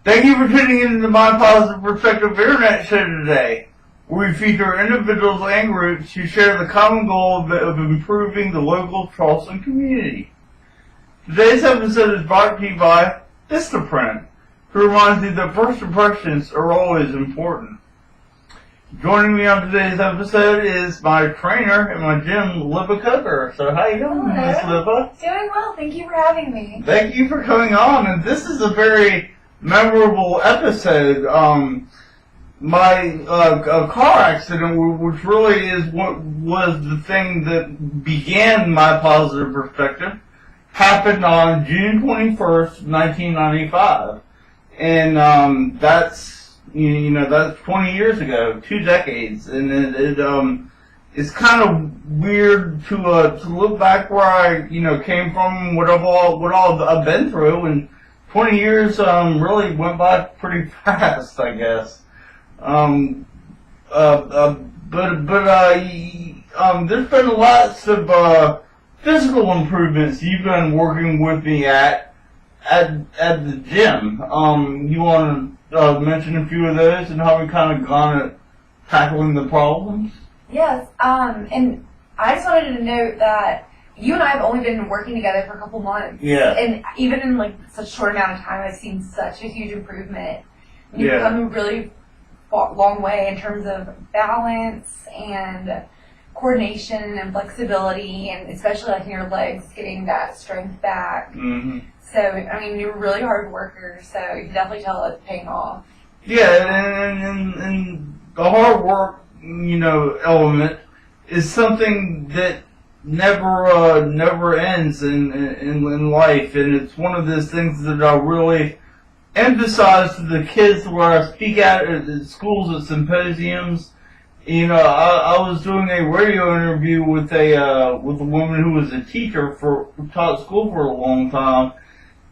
Thank you for tuning in to my Positive Perspective Internet show today, where we feature individuals and groups who share the common goal of improving the local Charleston community. Today's episode is brought to you by Vistaprint, who reminds you that first impressions are always important. Joining me on today's episode is my trainer at my gym, Libba Cooker. So how you doing, Miss Libba? Doing well. Thank you for having me. Thank you for coming on, and this is a very memorable episode. My car accident, which really is what was the thing that began my positive perspective, happened on June 21st, 1995. And that's, that's 20 years ago, 2 decades. And it's kind of weird to look back where I, came from, what all I've been through, and 20 years really went by pretty fast, I guess. There's been lots of physical improvements you've been working with me at the gym. You want to mention a few of those and how we kind of gone at tackling the problems? Yes, and I just wanted to note that you and I have only been working together for a couple months. Yeah. And even in such a short amount of time, I've seen such a huge improvement. You've come a really long way in terms of balance and coordination and flexibility, and especially in your legs, getting that strength back. Mm-hmm. So, you're a really hard worker, so you can definitely tell it's paying off. Yeah, and the hard work, element is something that never ends in life, and it's one of those things that I really emphasize to the kids where I speak at schools at symposiums. I was doing a radio interview with a woman who was a teacher who taught school for a long time,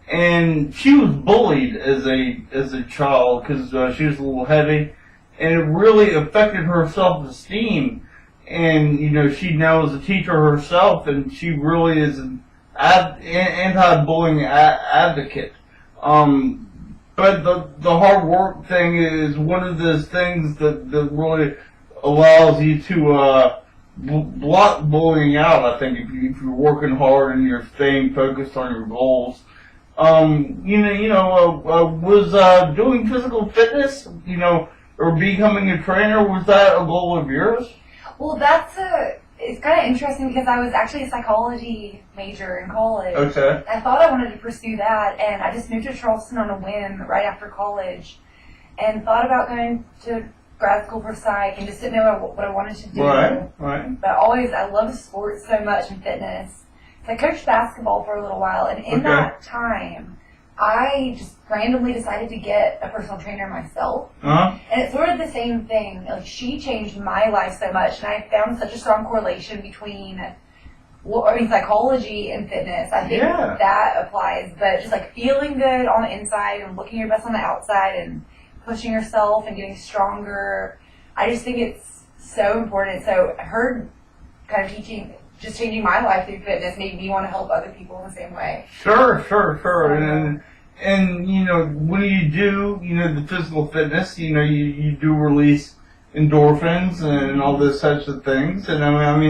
and she was bullied as a child because she was a little heavy, and it really affected her self-esteem. And she now is a teacher herself, and she really is an anti-bullying advocate. But the hard work thing is one of those things that really allows you to block bullying out, I think, if you're working hard and you're staying focused on your goals. Was doing physical fitness, or becoming a trainer, was that a goal of yours? Well, it's kind of interesting because I was actually a psychology major in college. Okay. I thought I wanted to pursue that, and I just moved to Charleston on a whim right after college, and thought about going to grad school for psych, and just didn't know what I wanted to do. Right. But I love sports so much and fitness. So I coached basketball for a little while, and in that time, I just randomly decided to get a personal trainer myself. Uh-huh. And it's sort of the same thing. She changed my life so much, and I found such a strong correlation between psychology and fitness. I think that applies, but just feeling good on the inside and looking your best on the outside and pushing yourself and getting stronger. I just think it's so important. So her kind of changing my life through fitness made me want to help other people in the same way. Sure. And when you do, the physical fitness, you do release endorphins and all those types of things. And have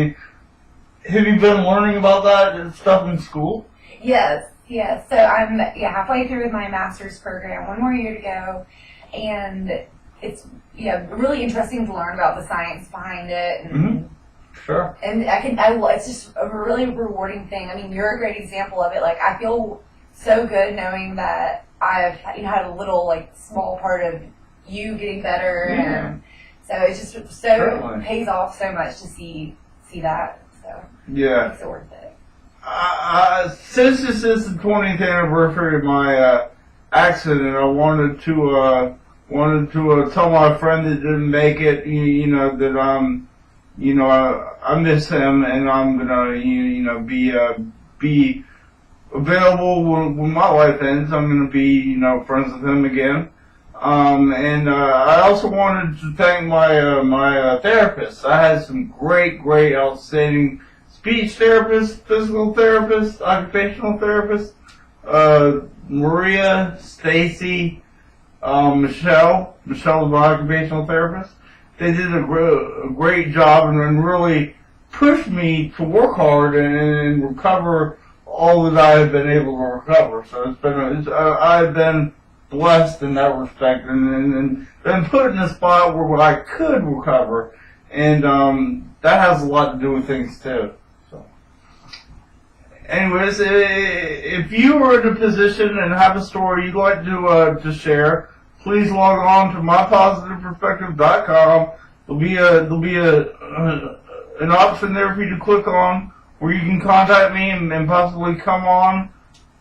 you been learning about that stuff in school? Yes. So I'm halfway through with my master's program, 1 more year to go, and it's really interesting to learn about the science behind it. And, mm-hmm. Sure. And it's just a really rewarding thing. You're a great example of it. I feel so good knowing that I've had a little small part of you getting better, and so it's just it pays off so much to see that. So yeah, it's worth it. Since this is the 20th anniversary of my accident, I wanted to tell my friend that didn't make it, that I miss him, and I'm gonna be available when my life ends. I'm gonna be friends with him again. And I also wanted to thank my therapist. I had some great, outstanding speech therapists, physical therapists, occupational therapists, Maria, Stacy, Michelle's our occupational therapist. They did a great job and really pushed me to work hard and recover all that I have been able to recover. So I've been blessed in that respect and been put in a spot where I could recover, and that has a lot to do with things too. So, anyways, if you are in a position and have a story you'd like to share, please log on to mypositiveperspective.com. There'll be an option there for you to click on where you can contact me and possibly come on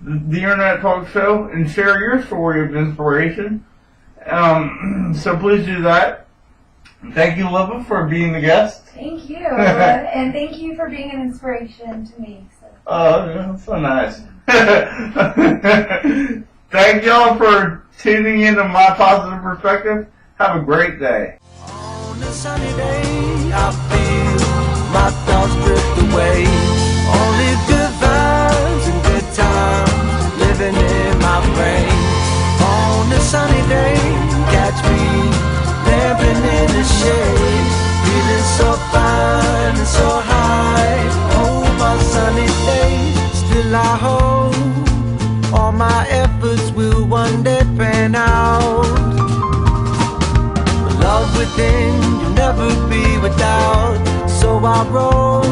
the Internet Talk Show and share your story of inspiration. So please do that. Thank you, Liva, for being the guest. Thank you. And thank you for being an inspiration to me. So. Oh, that's so nice. Thank y'all for tuning into My Positive Perspective. Have a great day. On a sunny day, I feel my thoughts drift away. Only good vibes and good times living in my brain. On a sunny day, catch me lamping in the shade, feeling so fine and so high. Oh, my sunny day, still I hope all my efforts will one day pan out. Love within, you'll never be without. So I roll,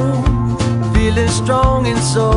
feeling strong and so